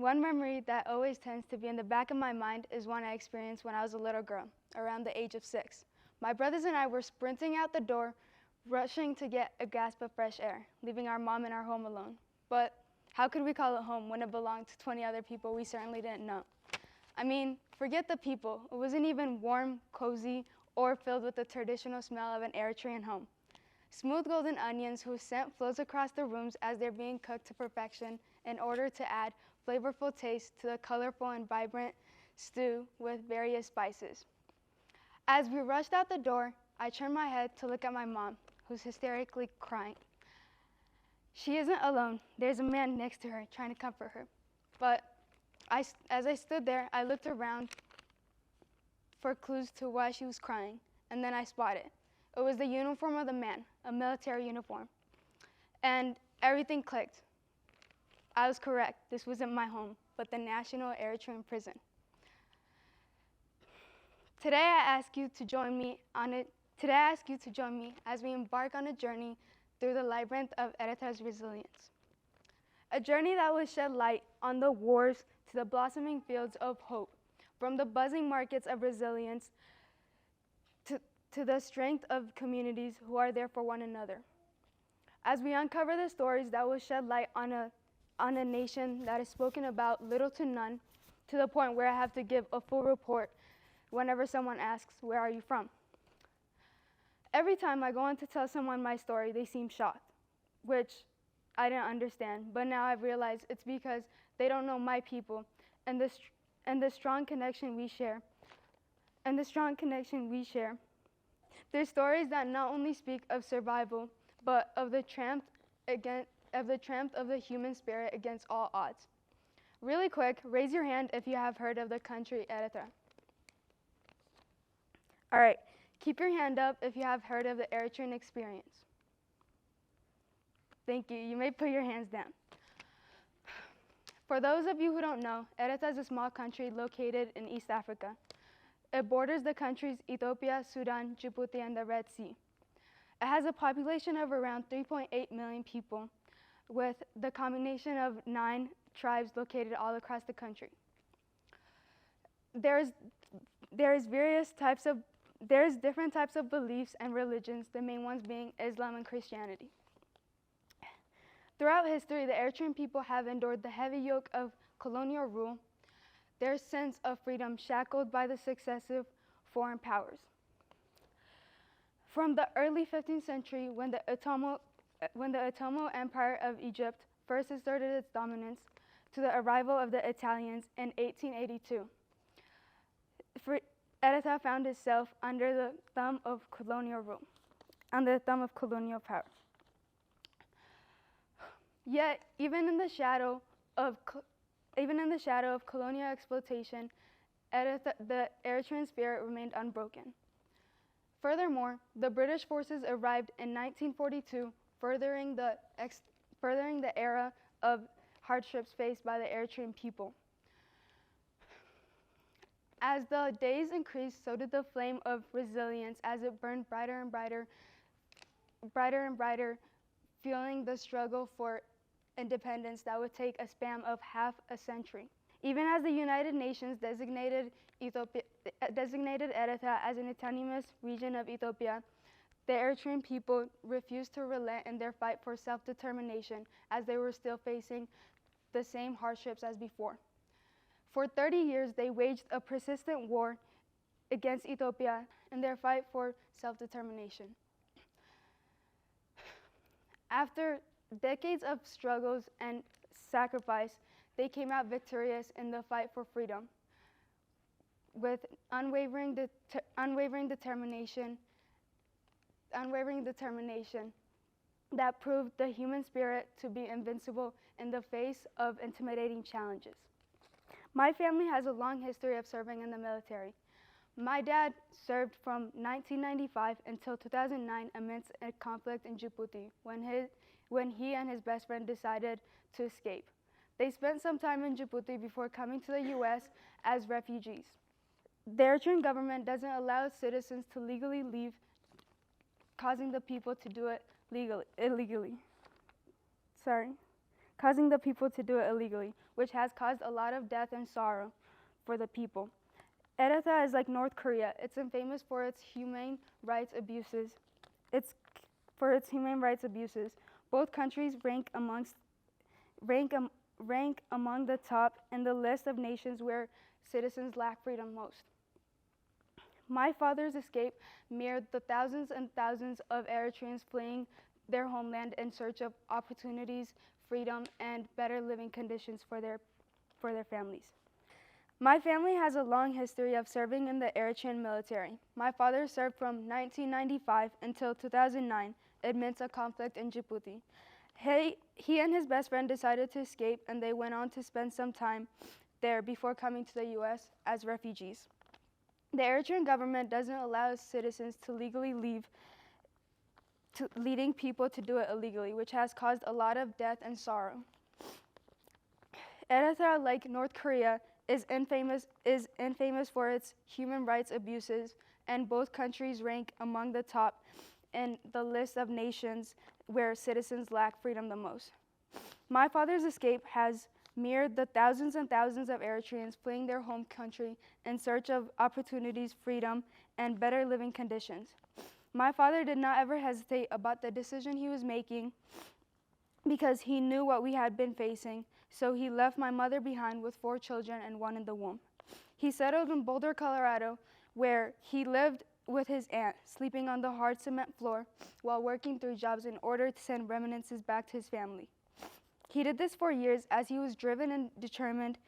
One memory that always tends to be in the back of my mind is one I experienced when I was a little girl, around the age of 6. My brothers and I were sprinting out the door, rushing to get a gasp of fresh air, leaving our mom in our home alone. But how could we call it home when it belonged to 20 other people we certainly didn't know? I mean, forget the people. It wasn't even warm, cozy, or filled with the traditional smell of an Eritrean home. Smooth golden onions whose scent flows across the rooms as they're being cooked to perfection in order to add flavorful taste to the colorful and vibrant stew with various spices. As we rushed out the door, I turned my head to look at my mom, who's hysterically crying. She isn't alone. There's a man next to her trying to comfort her. But as I stood there, I looked around for clues to why she was crying, and then I spotted. It was the uniform of the man, a military uniform. And everything clicked. I was correct. This wasn't my home, but the National Eritrean Prison. Today I ask you to join me as we embark on a journey through the labyrinth of Eritrea's resilience. A journey that will shed light on the wars to the blossoming fields of hope, from the buzzing markets of resilience to the strength of communities who are there for one another. As we uncover the stories that will shed light on a nation that is spoken about little to none, to the point where I have to give a full report whenever someone asks, "Where are you from?" Every time I go on to tell someone my story, they seem shocked, which I didn't understand, but now I've realized it's because they don't know my people and the strong connection we share. There's stories that not only speak of survival, but of the triumph of the human spirit against all odds. Really quick, raise your hand if you have heard of the country Eritrea. All right, keep your hand up if you have heard of the Eritrean experience. Thank you. You may put your hands down. For those of you who don't know, Eritrea is a small country located in East Africa. It borders the countries Ethiopia, Sudan, Djibouti, and the Red Sea. It has a population of around 3.8 million people, with the combination of 9 tribes located all across the country. There's different types of beliefs and religions, the main ones being Islam and Christianity. Throughout history, the Eritrean people have endured the heavy yoke of colonial rule, their sense of freedom shackled by the successive foreign powers. From the early 15th century, when the Ottoman Empire of Egypt first asserted its dominance, to the arrival of the Italians in 1882, Eritrea found itself under the thumb of colonial rule, under the thumb of colonial power. Yet, even in the shadow of colonial exploitation, the Eritrean spirit remained unbroken. Furthermore, the British forces arrived in 1942, furthering the era of hardships faced by the Eritrean people. As the days increased, so did the flame of resilience as it burned brighter and brighter, fueling the struggle for independence that would take a span of half a century. Even as the United Nations designated Eritrea as an autonomous region of Ethiopia, the Eritrean people refused to relent in their fight for self-determination, as they were still facing the same hardships as before. For 30 years, they waged a persistent war against Ethiopia in their fight for self-determination. After decades of struggles and sacrifice, they came out victorious in the fight for freedom with unwavering determination that proved the human spirit to be invincible in the face of intimidating challenges. My family has a long history of serving in the military. My dad served from 1995 until 2009 amidst a conflict in Djibouti when he and his best friend decided to escape. They spent some time in Djibouti before coming to the US as refugees. The Eritrean government doesn't allow its citizens to legally leave, causing the people to do it illegally. causing the people to do it illegally, which has caused a lot of death and sorrow for the people. Eritrea is like North Korea. It's famous for its humane rights abuses. Both countries rank among the top in the list of nations where citizens lack freedom most. My father's escape mirrored the thousands and thousands of Eritreans fleeing their homeland in search of opportunities, freedom, and better living conditions for their families. My family has a long history of serving in the Eritrean military. My father served from 1995 until 2009 amidst a conflict in Djibouti. He and his best friend decided to escape, and they went on to spend some time there before coming to the U.S. as refugees. The Eritrean government doesn't allow citizens to legally leave, leading people to do it illegally, which has caused a lot of death and sorrow. Eritrea, like North Korea, is infamous for its human rights abuses, and both countries rank among the top in the list of nations where citizens lack freedom the most. My father's escape has mirrored the thousands and thousands of Eritreans fleeing their home country in search of opportunities, freedom, and better living conditions. My father did not ever hesitate about the decision he was making because he knew what we had been facing, so he left my mother behind with 4 children and 1 in the womb. He settled in Boulder, Colorado, where he lived with his aunt, sleeping on the hard cement floor while working 3 jobs in order to send remittances back to his family. He did this for years as he was driven and determined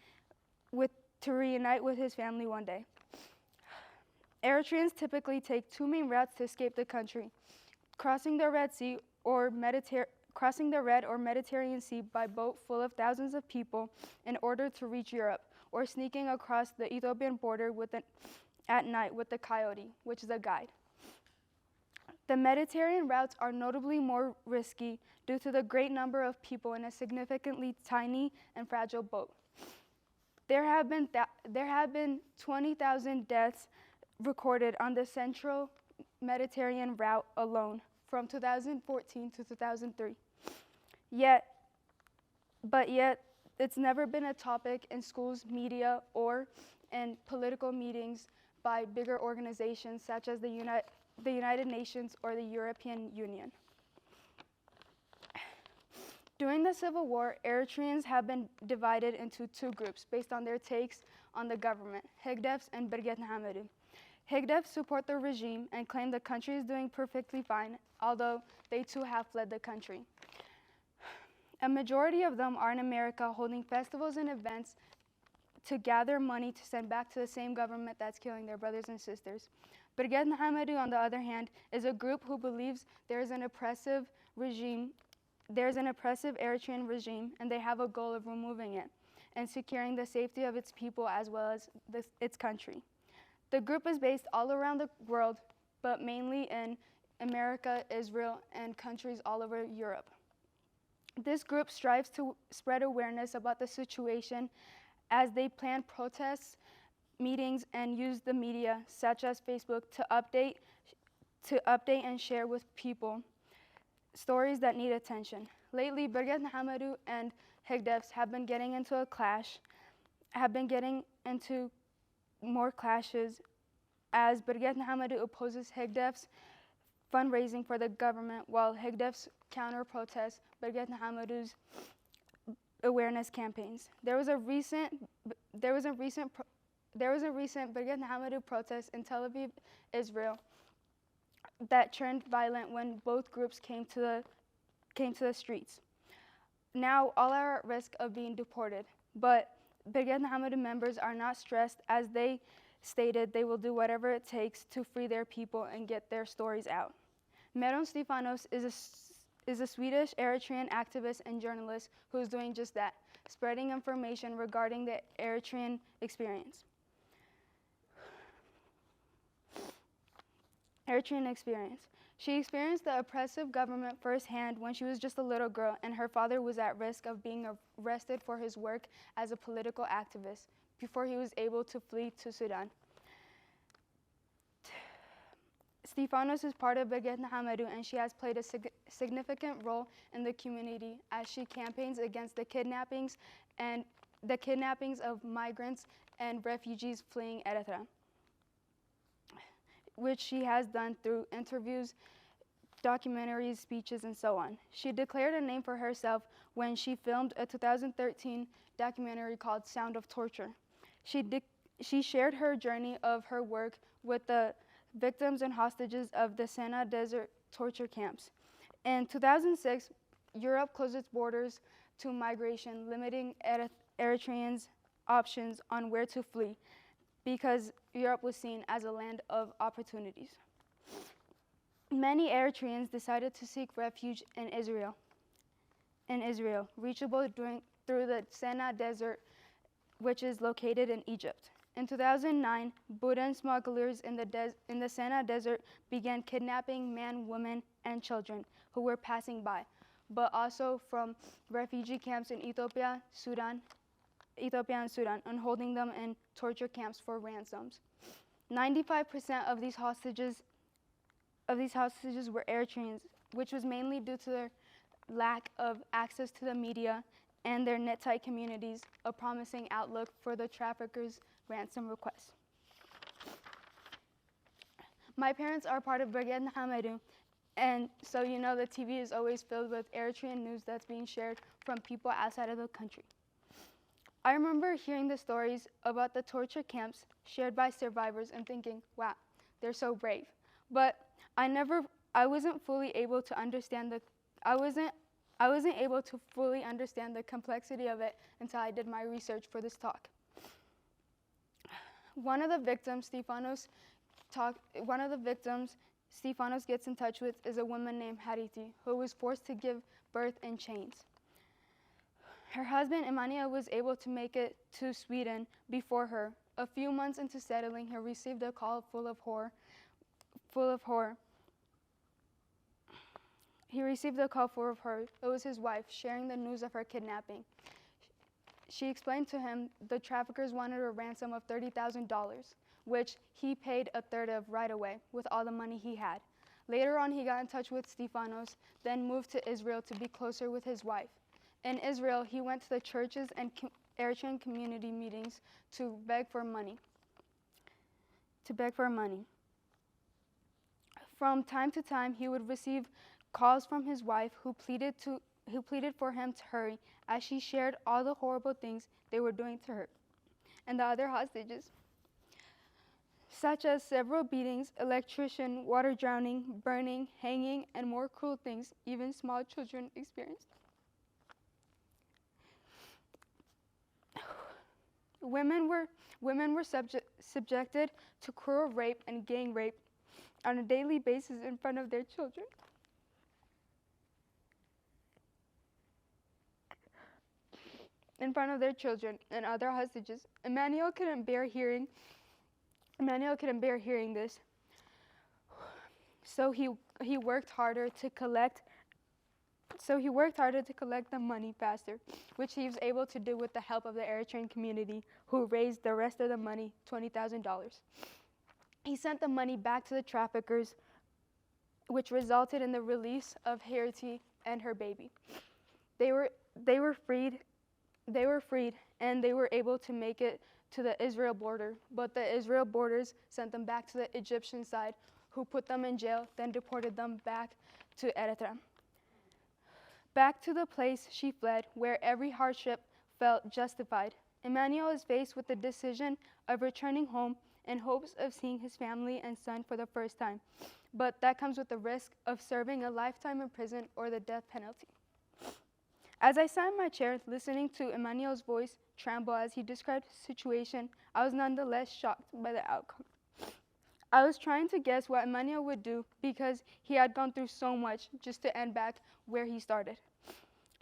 to reunite with his family one day. Eritreans typically take 2 main routes to escape the country: crossing the Red or Mediterranean Sea by boat full of thousands of people in order to reach Europe, or sneaking across the Ethiopian border at night with the coyote, which is a guide. The Mediterranean routes are notably more risky due to the great number of people in a significantly tiny and fragile boat. There have been 20,000 deaths recorded on the central Mediterranean route alone from 2014 to 2003. Yet, it's never been a topic in schools, media, or in political meetings by bigger organizations such as the United Nations or the European Union. During the Civil War, Eritreans have been divided into 2 groups based on their takes on the government: Higdefs and Birget Nahamadu. Higdefs support the regime and claim the country is doing perfectly fine, although they too have fled the country. A majority of them are in America holding festivals and events to gather money to send back to the same government that's killing their brothers and sisters. Birget Nahamadu, on the other hand, is a group who believes there is an oppressive Eritrean regime, and they have a goal of removing it and securing the safety of its people as well as its country. The group is based all around the world, but mainly in America, Israel, and countries all over Europe. This group strives to spread awareness about the situation as they plan protests, meetings, and use the media, such as Facebook, to update and share with people stories that need attention. Lately, Birget Nahamadu and Higdefs have been getting into more clashes as Birget Nahamadu opposes Higdefs fundraising for the government, while Higdefs counter-protest Birget Nahamadu's awareness campaigns. There was a recent Birget Nahamadu protest in Tel Aviv, Israel, that turned violent when both groups came to the streets. Now all are at risk of being deported, but Birget Nahamadu members are not stressed, as they stated they will do whatever it takes to free their people and get their stories out. Meron Stefanos is a Swedish Eritrean activist and journalist who is doing just that, spreading information regarding the Eritrean experience. She experienced the oppressive government firsthand when she was just a little girl, and her father was at risk of being arrested for his work as a political activist before he was able to flee to Sudan. Stefanos is part of Beget Nahamedu, and she has played a significant role in the community as she campaigns against the kidnappings of migrants and refugees fleeing Eritrea, which she has done through interviews, documentaries, speeches, and so on. She declared a name for herself when she filmed a 2013 documentary called Sound of Torture. She shared her journey of her work with the victims and hostages of the Sinai Desert torture camps. In 2006, Europe closed its borders to migration, limiting Eritreans' options on where to flee because Europe was seen as a land of opportunities. Many Eritreans decided to seek refuge in Israel, reachable through the Sinai Desert, which is located in Egypt. In 2009, Buddha smugglers in the Sinai Desert began kidnapping men, women, and children who were passing by, but also from refugee camps in Ethiopia and Sudan, and holding them in torture camps for ransoms. 95% of these hostages were Eritreans, which was mainly due to their lack of access to the media and their knit-tight communities, a promising outlook for the traffickers' ransom requests. My parents are part of Beget Nahamedu, and so you know the TV is always filled with Eritrean news that's being shared from people outside of the country. I remember hearing the stories about the torture camps shared by survivors and thinking, wow, they're so brave. But I wasn't able to understand fully understand the complexity of it until I did my research for this talk. One of the victims Stefanos gets in touch with is a woman named Hariti, who was forced to give birth in chains. Her husband, Emmanuel, was able to make it to Sweden before her. A few months into settling, he received a call full of horror. He received a call full of horror. It was his wife sharing the news of her kidnapping. She explained to him the traffickers wanted a ransom of $30,000, which he paid a third of right away with all the money he had. Later on, he got in touch with Stefanos, then moved to Israel to be closer with his wife. In Israel, he went to the churches and Eritrean community meetings to beg for money. From time to time, he would receive calls from his wife who pleaded for him to hurry as she shared all the horrible things they were doing to her and the other hostages, such as several beatings, electrocution, water drowning, burning, hanging, and more cruel things even small children experienced. Women were subjected to cruel rape and gang rape on a daily basis in front of their children. And other hostages. Emmanuel couldn't bear hearing this, so he worked harder to collect the money faster, which he was able to do with the help of the Eritrean community, who raised the rest of the money, $20,000. He sent the money back to the traffickers, which resulted in the release of Hariti and her baby. They were freed, and they were able to make it to the Israel border, but the Israel borders sent them back to the Egyptian side, who put them in jail, then deported them back to Eritrea. Back to the place she fled, where every hardship felt justified. Emmanuel is faced with the decision of returning home in hopes of seeing his family and son for the first time, but that comes with the risk of serving a lifetime in prison or the death penalty. As I sat in my chair listening to Emmanuel's voice tremble as he described his situation, I was nonetheless shocked by the outcome. I was trying to guess what Emmanuel would do because he had gone through so much just to end back where he started.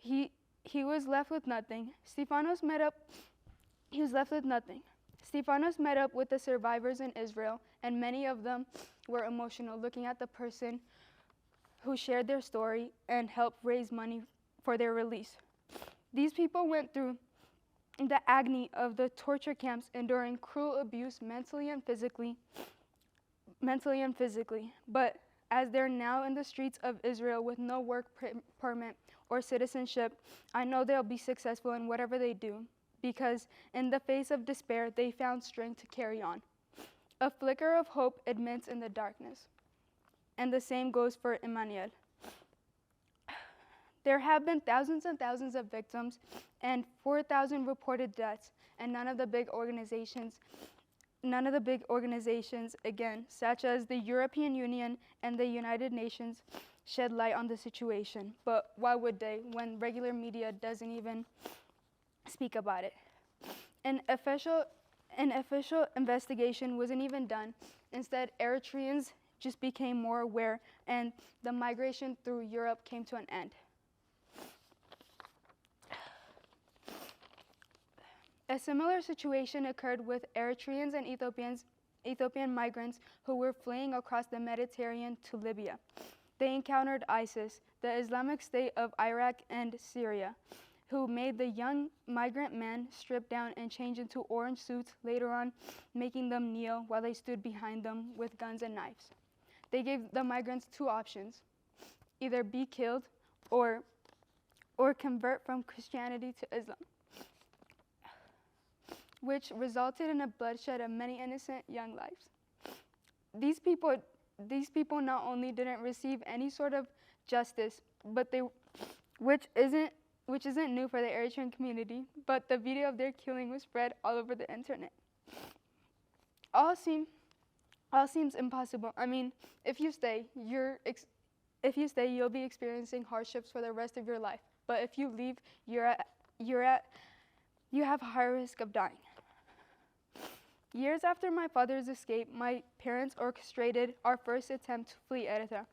He was left with nothing. Stefanos met up with the survivors in Israel, and many of them were emotional looking at the person who shared their story and helped raise money for their release. These people went through the agony of the torture camps, enduring cruel abuse mentally and physically, mentally and physically. But as they're now in the streets of Israel with no work permit or citizenship, I know they'll be successful in whatever they do, because in the face of despair, they found strength to carry on. A flicker of hope admits in the darkness. And the same goes for Emmanuel. There have been thousands and thousands of victims and 4,000 reported deaths, and none of the big organizations, again, such as the European Union and the United Nations, shed light on the situation. But why would they, when regular media doesn't even speak about it? An official investigation wasn't even done. Instead, Eritreans just became more aware, and the migration through Europe came to an end. A similar situation occurred with Eritreans and Ethiopian migrants who were fleeing across the Mediterranean to Libya. They encountered ISIS, the Islamic State of Iraq and Syria, who made the young migrant men strip down and change into orange suits, later on making them kneel while they stood behind them with guns and knives. They gave the migrants two options: either be killed or convert from Christianity to Islam, which resulted in a bloodshed of many innocent young lives. These people not only didn't receive any sort of justice, but which isn't new for the Eritrean community, but the video of their killing was spread all over the internet. All seems impossible. I mean, if you stay, you'll be experiencing hardships for the rest of your life. But if you leave, you have a higher risk of dying. Years after my father's escape, my parents orchestrated our first attempt to flee Eritrea.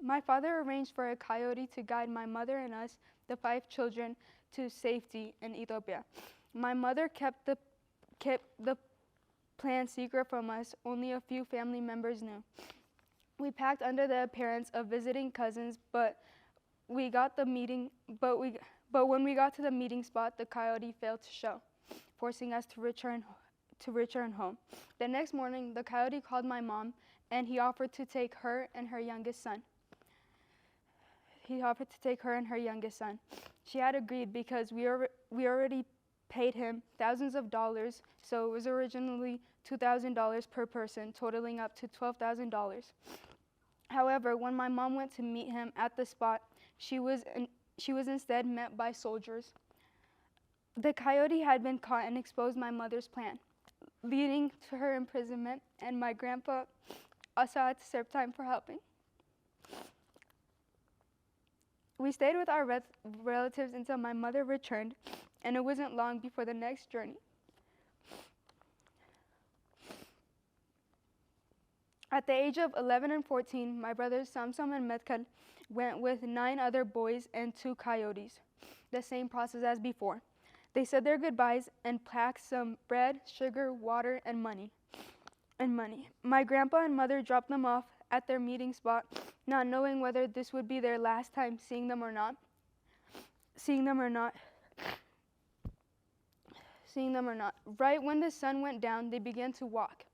My father arranged for a coyote to guide my mother and us, the 5 children, to safety in Ethiopia. My mother kept the plan secret from us. Only a few family members knew. We packed under the appearance of visiting cousins, but when we got to the meeting spot, the coyote failed to show, forcing us to return home. The next morning, the coyote called my mom, and he offered to take her and her youngest son. She had agreed because we already paid him thousands of dollars, so it was originally $2,000 per person, totaling up to $12,000. However, when my mom went to meet him at the spot, she was instead met by soldiers. The coyote had been caught and exposed my mother's plan, leading to her imprisonment, and my grandpa also had to serve time for helping. We stayed with our relatives until my mother returned, and it wasn't long before the next journey. At the age of 11 and 14, my brothers Samson and Metkal went with 9 other boys and 2 coyotes. The same process as before. They said their goodbyes and packed some bread, sugar, water, and money. My grandpa and mother dropped them off at their meeting spot, not knowing whether this would be their last time seeing them or not. Right when the sun went down, they began to walk.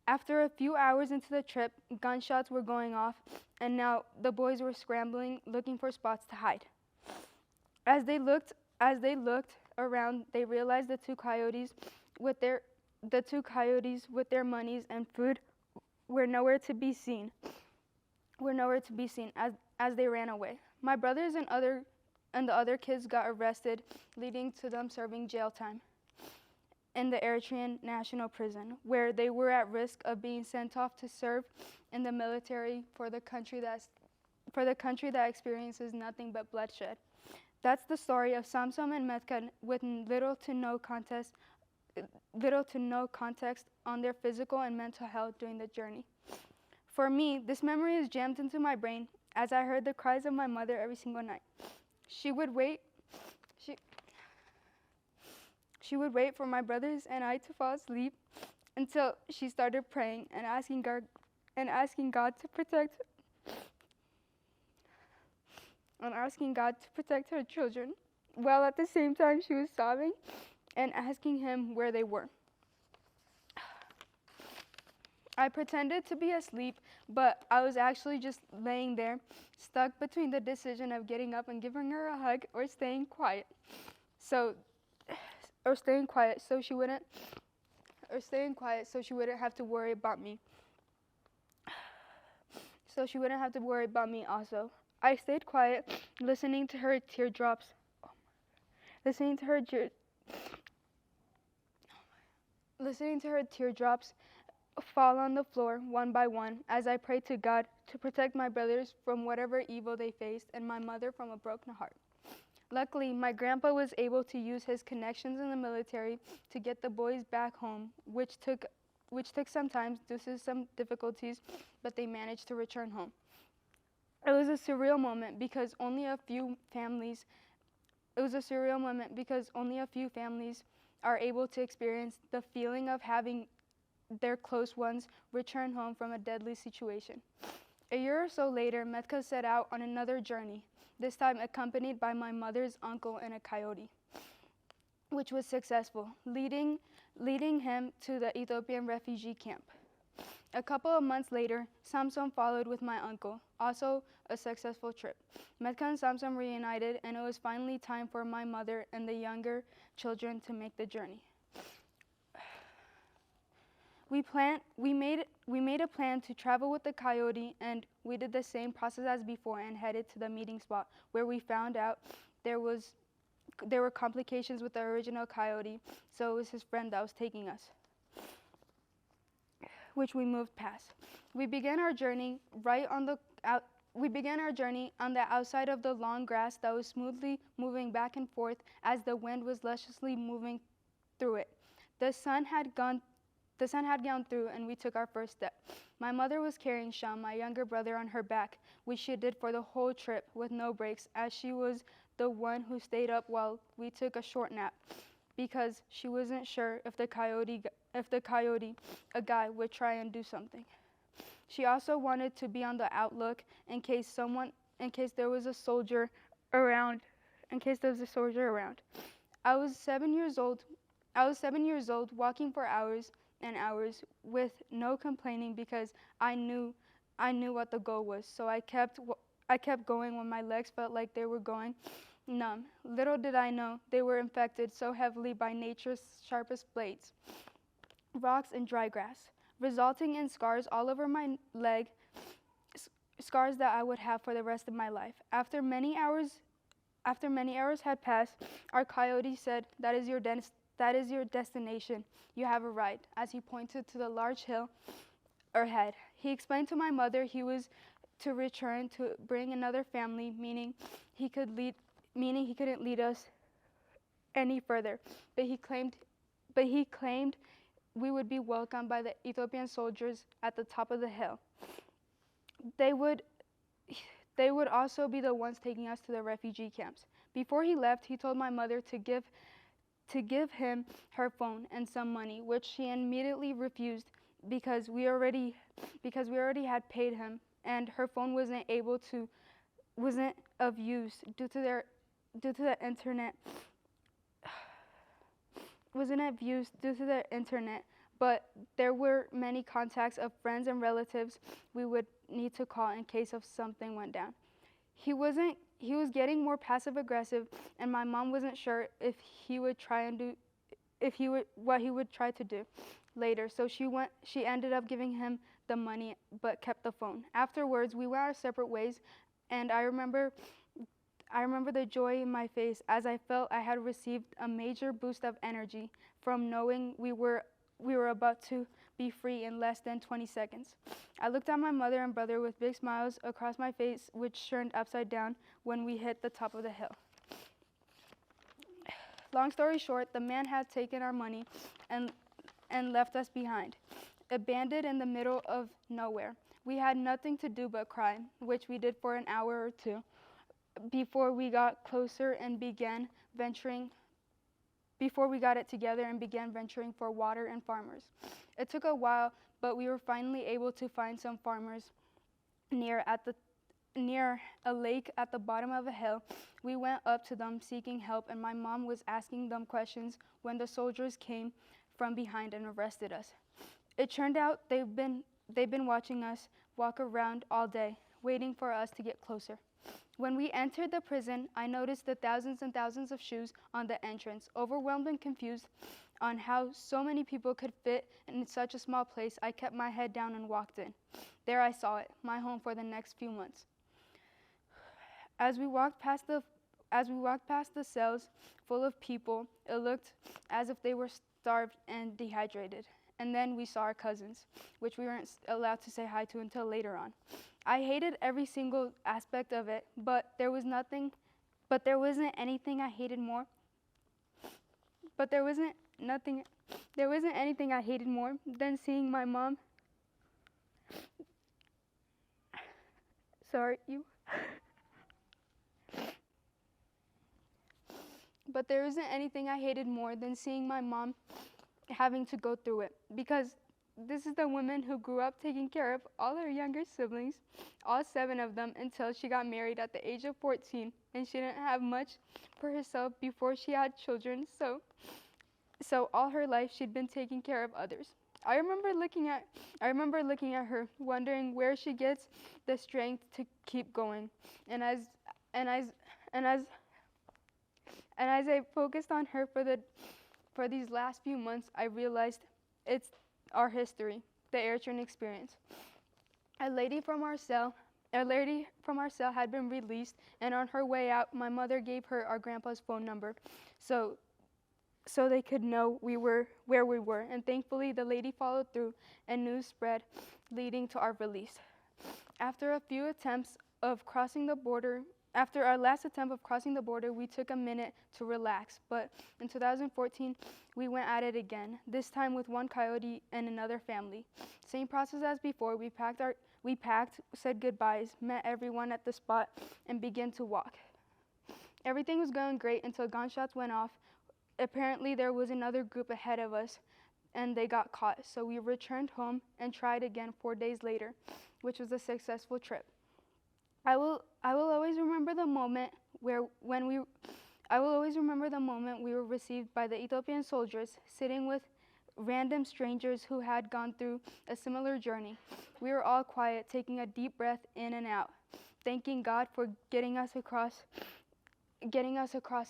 After a few hours into the trip, gunshots were going off, and now the boys were scrambling, looking for spots to hide. As they looked around, they realized the two coyotes with their monies and food were nowhere to be seen as they ran away. My brothers and the other kids got arrested, leading to them serving jail time in the Eritrean National Prison, where they were at risk of being sent off to serve in the military for the country that experiences nothing but bloodshed. That's the story of Samson and Metkal, with little to no context on their physical and mental health during the journey. For me, this memory is jammed into my brain as I heard the cries of my mother every single night. She would wait for my brothers and I to fall asleep until she started praying and asking God to protect her children, while at the same time she was sobbing and asking him where they were. I pretended to be asleep, but I was actually just laying there, stuck between the decision of getting up and giving her a hug or staying quiet. So, or staying quiet so she wouldn't, have to worry about me. So she wouldn't have to worry about me also. I stayed quiet, listening to her teardrops, listening to her tear, listening to her teardrops fall on the floor one by one as I prayed to God to protect my brothers from whatever evil they faced and my mother from a broken heart. Luckily, my grandpa was able to use his connections in the military to get the boys back home, which took some time due to some difficulties, but they managed to return home. It was a surreal moment because only a few families are able to experience the feeling of having their close ones return home from a deadly situation. A year or so later, Metka set out on another journey, this time accompanied by my mother's uncle and a coyote, which was successful, leading him to the Ethiopian refugee camp. A couple of months later, Samson followed with my uncle, also a successful trip. Metka and Samson reunited, and it was finally time for my mother and the younger children to make the journey. We made a plan to travel with the coyote, and we did the same process as before and headed to the meeting spot where we found out there were complications with the original coyote, so it was his friend that was taking us, which we moved past. We began our journey on the outside of the long grass that was smoothly moving back and forth as the wind was lusciously moving through it. The sun had gone through, and we took our first step. My mother was carrying Sham, my younger brother, on her back, which she did for the whole trip with no breaks, as she was the one who stayed up while we took a short nap, because she wasn't sure if the coyote, a guy, would try and do something. She also wanted to be on the outlook in case there was a soldier around. I was 7 years old, walking for hours and hours with no complaining because I knew what the goal was. So I kept going when my legs felt like they were going numb. Little did I know they were infected so heavily by nature's sharpest blades, rocks and dry grass, resulting in scars all over my leg, scars that I would have for the rest of my life. After many hours had passed, our coyote said, "That is your destination. You have arrived," as he pointed to the large hill ahead. He explained to my mother he was to return to bring another family, meaning he couldn't lead us any further. But he claimed we would be welcomed by the Ethiopian soldiers at the top of the hill. They would also be the ones taking us to the refugee camps. Before he left, he told my mother to give him her phone and some money, which she immediately refused because we already had paid him, and her phone wasn't of use due to the internet, but there were many contacts of friends and relatives we would need to call in case of something went down. He was getting more passive aggressive, and my mom wasn't sure what he would try to do later. So she ended up giving him the money but kept the phone. Afterwards, we went our separate ways, and I remember the joy in my face as I felt I had received a major boost of energy from knowing we were about to be free in less than 20 seconds. I looked at my mother and brother with big smiles across my face, which turned upside down when we hit the top of the hill. Long story short, the man had taken our money and left us behind, abandoned in the middle of nowhere. We had nothing to do but cry, which we did for an hour or two, before we got it together and began venturing for water and farmers. It took a while, but we were finally able to find some farmers near a lake at the bottom of a hill. We went up to them seeking help, and my mom was asking them questions when the soldiers came from behind and arrested us. It turned out they've been watching us walk around all day, waiting for us to get closer. When we entered the prison, I noticed the thousands and thousands of shoes on the entrance. Overwhelmed and confused on how so many people could fit in such a small place, I kept my head down and walked in. There I saw it, my home for the next few months. As we walked past the cells full of people, it looked as if they were starved and dehydrated. And then we saw our cousins, which we weren't allowed to say hi to until later on. I hated every single aspect of it, but there wasn't anything I hated more. There wasn't anything I hated more than seeing my mom. Sorry, you. But there isn't anything I hated more than seeing my mom having to go through it, because this is the woman who grew up taking care of all her younger siblings, all 7 of them, until she got married at the age of 14, and she didn't have much for herself before she had children, so all her life she'd been taking care of others. I remember looking at her, wondering where she gets the strength to keep going. And as I focused on her for these last few months, I realized it's our history, the Eritrean experience. A lady from our cell had been released, and on her way out, my mother gave her our grandpa's phone number, so they could know where we were. And thankfully, the lady followed through, and news spread, leading to our release. After our last attempt of crossing the border, we took a minute to relax, but in 2014, we went at it again, this time with one coyote and another family. Same process as before, we packed, said goodbyes, met everyone at the spot, and began to walk. Everything was going great until gunshots went off. Apparently, there was another group ahead of us, and they got caught, so we returned home and tried again 4 days later, which was a successful trip. I will always remember the moment we were received by the Ethiopian soldiers, sitting with random strangers who had gone through a similar journey. We were all quiet, taking a deep breath in and out, thanking God for getting us across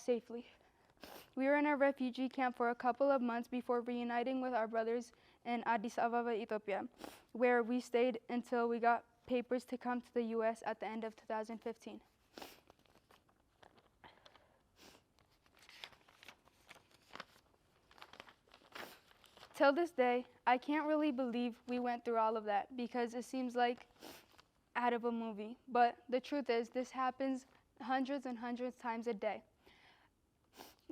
safely. We were in a refugee camp for a couple of months before reuniting with our brothers in Addis Ababa, Ethiopia, where we stayed until we got papers to come to the U.S. at the end of 2015. Till this day, I can't really believe we went through all of that, because it seems like out of a movie. But the truth is, this happens hundreds and hundreds times a day.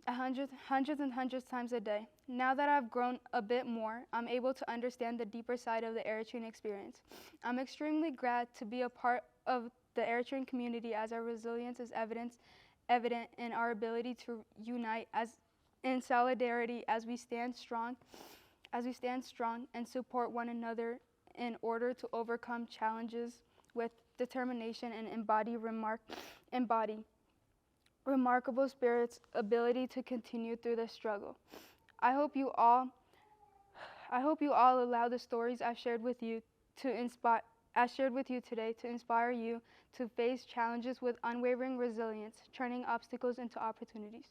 Hundreds and hundreds times a day. Now that I've grown a bit more, I'm able to understand the deeper side of the Eritrean experience. I'm extremely glad to be a part of the Eritrean community, as our resilience is evident in our ability to unite in solidarity as we stand strong and support one another in order to overcome challenges with determination and embody remarkable spirit's ability to continue through the struggle. I hope you all allow the stories I've shared with you today to inspire you to face challenges with unwavering resilience, turning obstacles into opportunities.